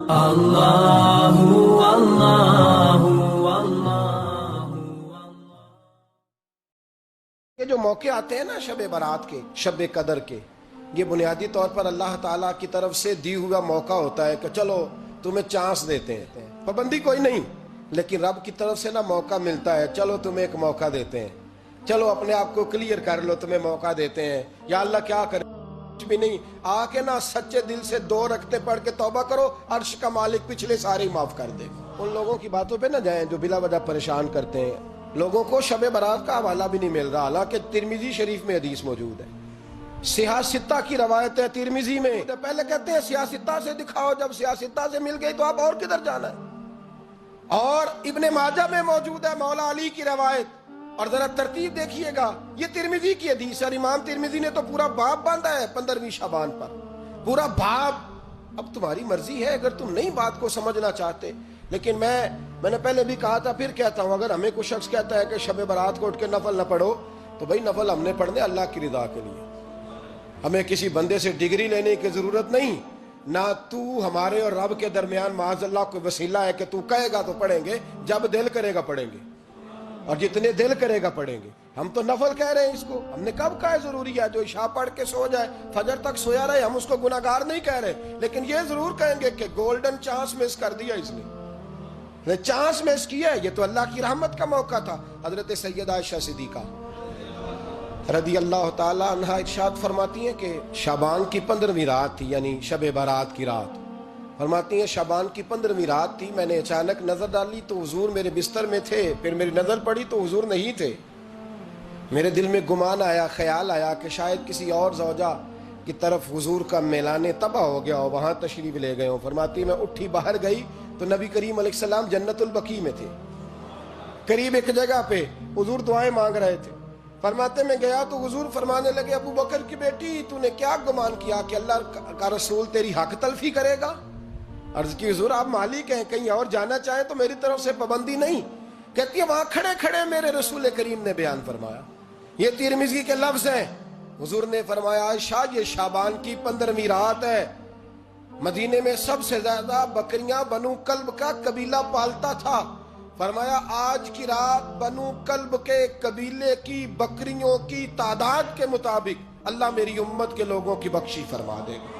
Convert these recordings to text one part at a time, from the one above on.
اللہ اللہ اللہ۔ یہ جو موقع آتے ہیں نا شب برات کے، شب قدر کے، یہ بنیادی طور پر اللہ تعالیٰ کی طرف سے دی ہوا موقع ہوتا ہے کہ چلو تمہیں چانس دیتے ہیں، پابندی کوئی نہیں، لیکن رب کی طرف سے نا موقع ملتا ہے، چلو تمہیں ایک موقع دیتے ہیں، چلو اپنے آپ کو کلیئر کر لو، تمہیں موقع دیتے ہیں۔ یا اللہ کیا کرے، کچھ بھی نہیں، آ کے نا سچے دل سے 2 رکعتیں پڑھ کے توبہ کرو، عرش کا مالک پچھلے سارے معاف کر دے گا۔ ان لوگوں کی باتوں پہ نہ جائیں جو بلا وجہ پریشان کرتے ہیں لوگوں کو۔ شب برات کا حوالہ بھی نہیں مل رہا، حالانکہ ترمذی شریف میں حدیث موجود ہے، سیاستہ کی روایت ہے ترمذی میں۔ پہلے کہتے ہیں سیاستہ سے دکھاؤ، جب سیاستہ سے مل گئی تو آپ اور کدھر جانا ہے۔ اور ابن ماجہ میں موجود ہے مولا علی کی روایت، اور ذرا ترتیب دیکھیے گا، یہ ترمذی کی حدیث ہے، اور امام ترمذی نے تو پورا باب باندھا ہے 15ویں شعبان پر، پورا باب۔ اب تمہاری مرضی ہے اگر تم نہیں بات کو سمجھنا چاہتے، لیکن میں نے پہلے بھی کہا تھا پھر کہتا ہوں، اگر ہمیں کوئی شخص کہتا ہے کہ شب برات کو اٹھ کے نفل نہ پڑھو، تو بھائی نفل ہم نے پڑھنے اللہ کی رضا کے لیے، ہمیں کسی بندے سے ڈگری لینے کی ضرورت نہیں، نہ تو ہمارے اور رب کے درمیان معاذ اللہ کوئی وسیلہ ہے کہ تو کہے گا تو پڑھیں گے، جب دل کرے گا پڑھیں گے، اور جتنے دل کرے گا پڑھیں گے۔ ہم تو نفل کہہ رہے ہیں اس کو، ہم نے کب کہا ہے ضروری ہے جو عشاء پڑھ کے سو جائے فجر تک سویا رہے، ہم اس کو گناہگار نہیں کہہ رہے، لیکن یہ ضرور کہیں گے کہ گولڈن چانس مس کر دیا اس نے چانس مس کیا ہے، یہ تو اللہ کی رحمت کا موقع تھا۔ حضرت سیدہ عائشہ صدیقہ رضی اللہ تعالی عنہ ارشاد فرماتی ہیں کہ شعبان کی 15ویں رات تھی، یعنی شب برات کی رات، فرماتی ہیں شعبان کی 15ویں رات تھی، میں نے اچانک نظر ڈالی تو حضور میرے بستر میں تھے، پھر میری نظر پڑی تو حضور نہیں تھے، میرے دل میں گمان آیا، خیال آیا کہ شاید کسی اور زوجہ کی طرف حضور کا میلان طبع ہو گیا ہو، وہاں تشریف لے گئے ہوں۔ فرماتی میں اٹھی باہر گئی تو نبی کریم علیہ السلام جنت البقیع میں تھے، قریب ایک جگہ پہ حضور دعائیں مانگ رہے تھے۔ فرماتے میں گیا تو حضور فرمانے لگے، ابو بکر کی بیٹی تو نے کیا گمان کیا کہ اللہ کا رسول تیری حق تلفی کرے گا؟ عرض کی حضور آپ مالک ہیں، کہیں اور جانا چاہیں تو میری طرف سے پابندی نہیں۔ کہتی ہے وہاں کھڑے کھڑے میرے رسول کریم نے بیان فرمایا، یہ ترمذی کے لفظ ہیں، حضور نے فرمایا عائشہ یہ شعبان کی 15ویں رات ہے، مدینے میں سب سے زیادہ بکریاں بنو کلب کا قبیلہ پالتا تھا، فرمایا آج کی رات بنو کلب کے قبیلے کی بکریوں کی تعداد کے مطابق اللہ میری امت کے لوگوں کی بخشش فرما دے گا۔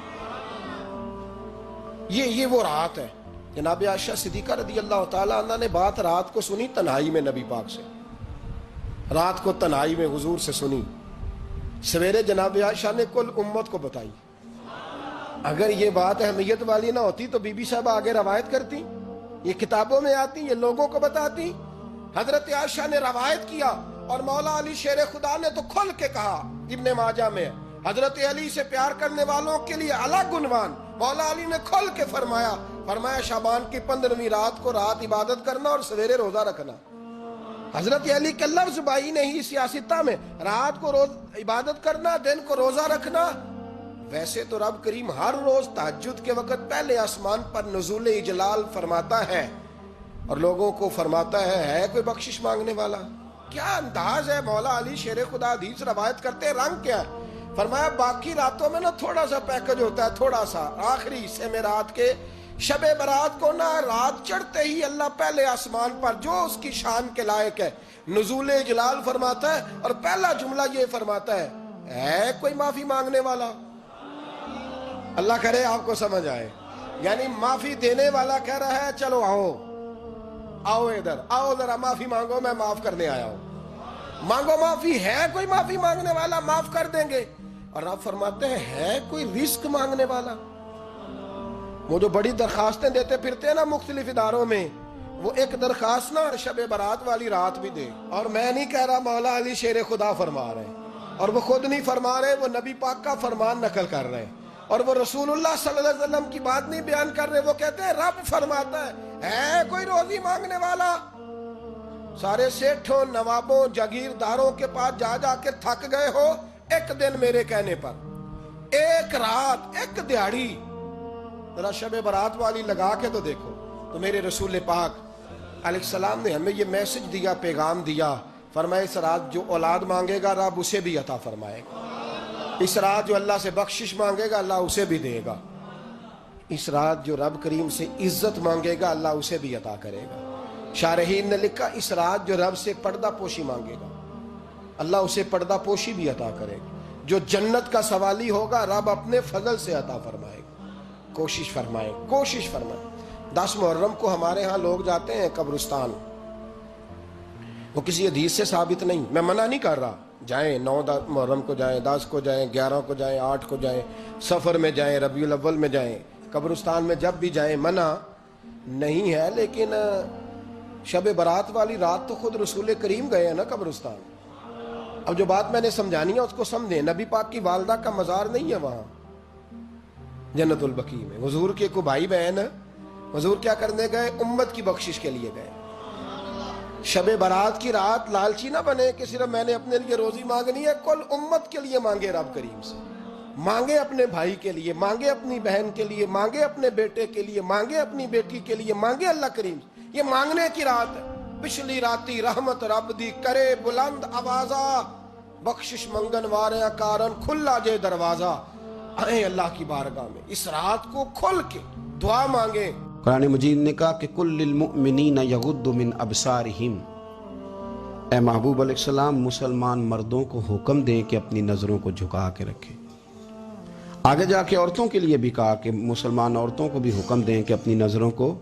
یہ وہ رات ہے۔ جناب عائشہ صدیقہ رضی اللہ تعالی عنہ نے بات رات کو سنی تنہائی میں نبی پاک سے، رات کو تنہائی میں حضور سے سنی، سویرے جناب عائشہ نے کل امت کو بتائی۔ اگر یہ بات اہمیت والی نہ ہوتی تو بی بی صاحبہ آگے روایت کرتی، یہ کتابوں میں آتی، یہ لوگوں کو بتاتی۔ حضرت عائشہ نے روایت کیا اور مولا علی شیر خدا نے تو کھل کے کہا، ابن ماجہ میں حضرت علی سے پیار کرنے والوں کے لیے الگ عنوان، مولا علی نے کھل کے فرمایا شعبان کی 15ویں رات کو رات عبادت کرنا اور سویرے روزہ رکھنا۔ حضرت علی کے لفظ بائی نے ہی سیاستہ میں رات کو روز عبادت کرنا، دن کو روزہ رکھنا۔ ویسے تو رب کریم ہر روز تہجد کے وقت پہلے آسمان پر نزول اجلال فرماتا ہے اور لوگوں کو فرماتا ہے کوئی بخشش مانگنے والا؟ کیا انداز ہے مولا علی شیر خدا حدیث روایت کرتے ہیں، رنگ کیا ہے؟ فرمایا باقی راتوں میں نا تھوڑا سا پیکج ہوتا ہے، تھوڑا سا آخری حصے میں رات کے شب برات کو نا رات چڑھتے ہی اللہ پہلے آسمان پر جو اس کی شان کے لائق ہے نزول اجلال فرماتا ہے، اور پہلا جملہ یہ فرماتا ہے کوئی معافی مانگنے والا؟ اللہ کرے آپ کو سمجھ آئے، یعنی معافی دینے والا کہہ رہا ہے چلو آؤ ادھر آؤ ذرا معافی مانگو، میں معاف کرنے آیا ہوں، مانگو معافی، ہے کوئی معافی مانگنے والا؟ معاف کر دیں گے۔ اور آپ فرماتے ہیں ہے کوئی رزق مانگنے والا؟ وہ جو بڑی درخواستیں دیتے پھرتے ہیں نا مختلف اداروں میں، وہ ایک درخواست نا شب برات والی رات بھی دے۔ اور میں نہیں کہہ رہا، مولا علی شیر خدا فرما رہے ہیں، اور وہ خود نہیں فرما رہے، وہ نبی پاک کا فرمان نقل کر رہے ہیں، اور وہ رسول اللہ صلی اللہ علیہ وسلم کی بات نہیں بیان کر رہے، وہ کہتے ہیں رب فرماتا ہے کوئی روزی مانگنے والا؟ سارے سیٹھوں نوابوں جاگیرداروں کے پاس جا کے تھک گئے ہو، ایک دن میرے کہنے پر، ایک رات، ایک دیہڑی ذرا شب برات والی لگا کے تو دیکھو۔ تو میرے رسول پاک علیہ السلام نے ہمیں یہ میسج دیا، پیغام دیا، فرمائے اس رات جو اولاد مانگے گا رب اسے بھی عطا فرمائے گا، اس رات جو اللہ سے بخشش مانگے گا اللہ اسے بھی دے گا۔ اس رات جو رب کریم سے عزت مانگے گا اللہ اسے بھی عطا کرے گا۔ شارحین نے لکھا اس رات جو رب سے پردہ پوشی مانگے گا اللہ اسے پردہ پوشی بھی عطا کرے گا۔ جو جنت کا سوالی ہوگا رب اپنے فضل سے عطا فرمائے گا۔ کوشش فرمائے 10 محرم کو ہمارے ہاں لوگ جاتے ہیں قبرستان، وہ کسی حدیث سے ثابت نہیں، میں منع نہیں کر رہا، جائیں 9 محرم کو جائیں، 10 کو جائیں، 11 کو جائیں، 8 کو جائیں، سفر میں جائیں، ربیع الاول میں جائیں، قبرستان میں جب بھی جائیں منع نہیں ہے، لیکن شب برات والی رات تو خود رسول کریم گئے ہیں نا قبرستان۔ اب جو بات میں نے سمجھانی ہے اس کو سمجھیں، نبی پاک کی والدہ کا مزار نہیں ہے وہاں جنت البقیع میں، حضور کے کو بھائی بہن، حضور کیا کرنے گئے؟ امت کی بخشش کے لیے گئے۔ شب برات کی رات لالچی نہ بنے کہ صرف میں نے اپنے لیے روزی مانگنی ہے، کل امت کے لیے مانگے، رب کریم سے مانگے، اپنے بھائی کے لیے مانگے، اپنی بہن کے لیے مانگے، اپنے بیٹے کے لیے مانگے، اپنی بیٹی کے لیے مانگے، اللہ کریم سے۔ یہ مانگنے کی رات ہے۔ پچھلی راتی رحمت رب دی کرے بلند آوازہ، بخشش منگن واریاں کارن کھلا جے دروازہ، آئیں اللہ کی بارگاہ میں اس رات کو کھل کے دعا مانگیں۔ قرآن مجید نے کہا کہ کل للمؤمنین یغضوا من ابصارہم، اے محبوب علیہ السلام مسلمان مردوں کو حکم دیں کہ اپنی نظروں کو جھکا کے رکھیں۔ آگے جا کے عورتوں کے لیے بھی کہا کہ مسلمان عورتوں کو بھی حکم دیں کہ اپنی نظروں کو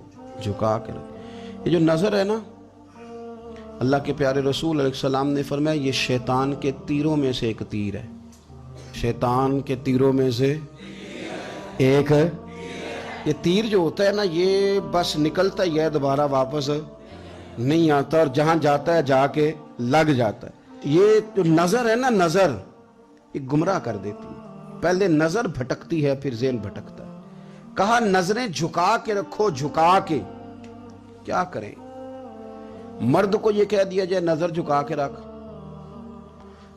جھکا کے رکھیں۔ یہ جو نظر ہے نا، اللہ کے پیارے رسول علیہ السلام نے فرمایا یہ شیطان کے تیروں میں سے ایک تیر ہے، شیطان کے تیروں میں سے ایک ہے۔ یہ تیر جو ہوتا ہے نا یہ بس نکلتا ہی ہے، دوبارہ واپس نہیں آتا، اور جہاں جاتا ہے جا کے لگ جاتا ہے۔ یہ جو نظر ہے نا، نظر یہ گمراہ کر دیتی ہے، پہلے نظر بھٹکتی ہے پھر ذہن بھٹکتا ہے۔ کہا نظریں جھکا کے رکھو، جھکا کے۔ کیا کریں؟ مرد کو یہ کہہ دیا جائے نظر جھکا کے رکھ۔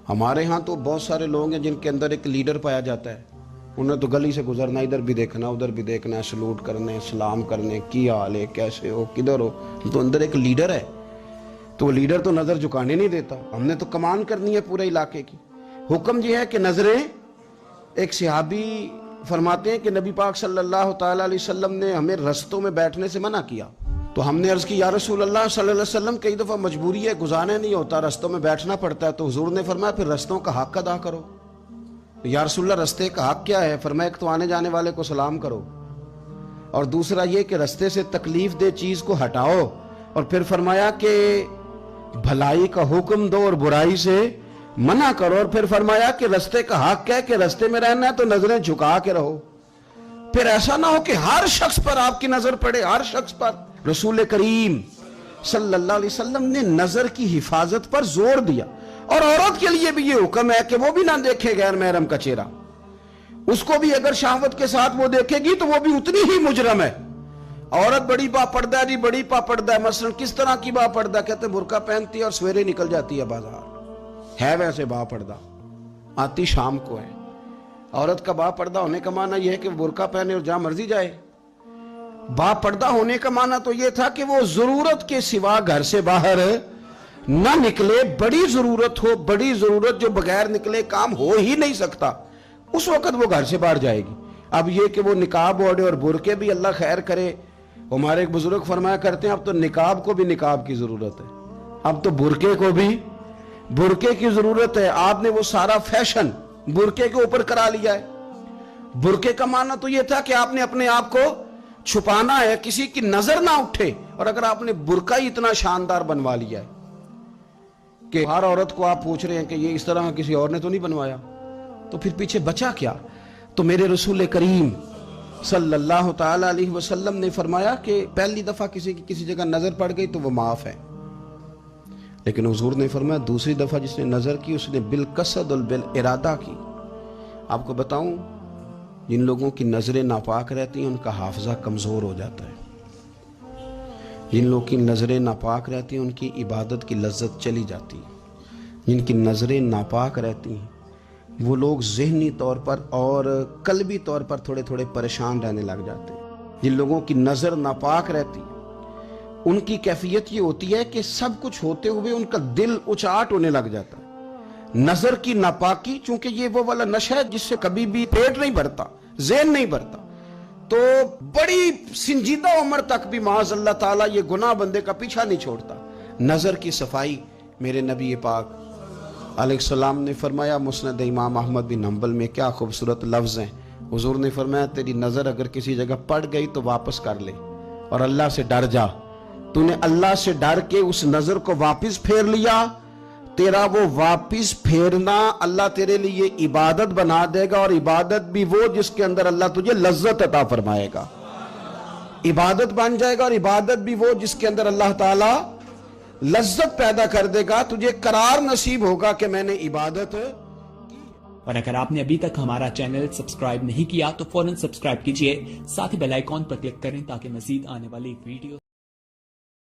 ہمارے ہاں تو بہت سارے لوگ ہیں جن کے اندر ایک لیڈر پایا جاتا ہے، انہیں تو گلی سے گزرنا، ادھر بھی دیکھنا ادھر بھی دیکھنا، سلوٹ کرنے، سلام کرنے، کی حال ہے، کیسے ہو، کدھر ہو، تو اندر ایک لیڈر ہے، تو وہ لیڈر تو نظر جھکانے نہیں دیتا۔ ہم نے تو کمان کرنی ہے پورے علاقے کی۔ حکم یہ ہے کہ نظریں، ایک صحابی فرماتے ہیں کہ نبی پاک صلی اللہ تعالیٰ علیہ وسلم نے ہمیں رستوں میں بیٹھنے سے منع کیا، تو ہم نے عرض کی یا رسول اللہ صلی اللہ علیہ وسلم کئی دفعہ مجبوری ہے، گزارنے نہیں ہوتا، رستوں میں بیٹھنا پڑتا ہے، تو حضور نے فرمایا پھر رستوں کا حق ادا کرو۔ یا رسول اللہ رستے کا حق کیا ہے؟ فرمایا ایک تو آنے جانے والے کو سلام کرو، اور دوسرا یہ کہ رستے سے تکلیف دہ چیز کو ہٹاؤ، اور پھر فرمایا کہ بھلائی کا حکم دو اور برائی سے منع کرو، اور پھر فرمایا کہ رستے کا حق ہے کہ رستے میں رہنا ہے تو نظریں جھکا کے رہو۔ پھر ایسا نہ ہو کہ ہر شخص پر آپ کی نظر پڑے، ہر شخص پر۔ رسول کریم صلی اللہ علیہ وسلم نے نظر کی حفاظت پر زور دیا، اور عورت کے لیے بھی یہ حکم ہے کہ وہ بھی نہ دیکھے غیر محرم کا چہرہ، اس کو بھی اگر شہوت کے ساتھ وہ دیکھے گی تو وہ بھی اتنی ہی مجرم ہے۔ عورت بڑی با پردہ ہے جی، بڑی با پردہ ہے، مثلا کس طرح کی با پردہ؟ کہتے برقع پہنتی ہے اور سویرے نکل جاتی ہے بازار، ہے ویسے با پردہ، آتی شام کو ہے۔ عورت کا با پردہ ہونے کا معنی یہ ہے کہ برقع پہنے اور جہاں مرضی جائے۔ با پردہ ہونے کا معنی تو یہ تھا کہ وہ ضرورت کے سوا گھر سے باہر نہ نکلے، بڑی ضرورت ہو، بڑی ضرورت جو بغیر نکلے کام ہو ہی نہیں سکتا، اس وقت وہ گھر سے باہر جائے گی۔ اب یہ کہ وہ نقاب اوڑھے اور برقعے بھی اللہ خیر کرے، ہمارے ایک بزرگ فرمایا کرتے ہیں اب تو نقاب کو بھی نقاب کی ضرورت ہے، اب تو برقعے کو بھی برقعے کی ضرورت ہے۔ آپ نے وہ سارا فیشن برقعے کے اوپر کرا لیا ہے۔ برقعے کا معنی تو یہ تھا کہ آپ نے اپنے آپ کو چھپانا ہے، کسی کی نظر نہ اٹھے، اور اگر آپ نے برقع ہی اتنا شاندار بنوا لیا ہے کہ ہر عورت کو آپ پوچھ رہے ہیں کہ یہ اس طرح کسی اور نے تو نہیں بنوایا، تو پھر پیچھے بچا کیا؟ تو میرے رسول کریم صلی اللہ تعالی علیہ وسلم نے فرمایا کہ پہلی دفعہ کسی کی کسی جگہ نظر پڑ گئی تو وہ معاف ہے، لیکن حضور نے فرمایا دوسری دفعہ جس نے نظر کی اس نے بالقصد اور بالارادہ کی۔ آپ کو بتاؤں جن لوگوں کی نظریں ناپاک رہتی ہیں ان کا حافظہ کمزور ہو جاتا ہے، جن لوگوں کی نظریں ناپاک رہتی ہیں ان کی عبادت کی لذت چلی جاتی ہے، جن کی نظریں ناپاک رہتی ہیں وہ لوگ ذہنی طور پر اور قلبی طور پر تھوڑے تھوڑے پریشان رہنے لگ جاتے ہیں۔ جن لوگوں کی نظر ناپاک رہتی ہے ان کی کیفیت یہ ہوتی ہے کہ سب کچھ ہوتے ہوئے ان کا دل اچاٹ ہونے لگ جاتا ہے۔ نظر کی ناپاکی چونکہ یہ وہ والا نشہ ہے جس سے کبھی بھی پیٹ نہیں بھرتا، ذہن نہیں بھرتا، تو بڑی سنجیدہ عمر تک بھی معاذ اللہ تعالیٰ یہ گناہ بندے کا پیچھا نہیں چھوڑتا. نظر کی صفائی میرے نبی پاک علیہ السلام نے فرمایا. مسند امام احمد بن حنبل میں کیا خوبصورت لفظ ہیں. حضور نے فرمایا تیری نظر اگر کسی جگہ پڑ گئی تو واپس کر لے اور اللہ سے ڈر جا. تو نے اللہ سے ڈر کے اس نظر کو واپس پھیر لیا, تیرا وہ واپس پھیرنا اللہ تیرے لیے عبادت بنا دے گا, اور عبادت بھی وہ جس کے اندر اللہ تجھے لذت عطا فرمائے گا. عبادت بن جائے گا, اور عبادت بھی وہ جس کے اندر اللہ تعالیٰ لذت پیدا کر دے گا. تجھے قرار نصیب ہوگا کہ میں نے عبادت. اور اگر آپ نے ابھی تک ہمارا چینل سبسکرائب نہیں کیا تو فوراً سبسکرائب کیجئے, ساتھ ہی بیل آئیکن پر کلک کریں تاکہ مزید آنے والی ویڈیو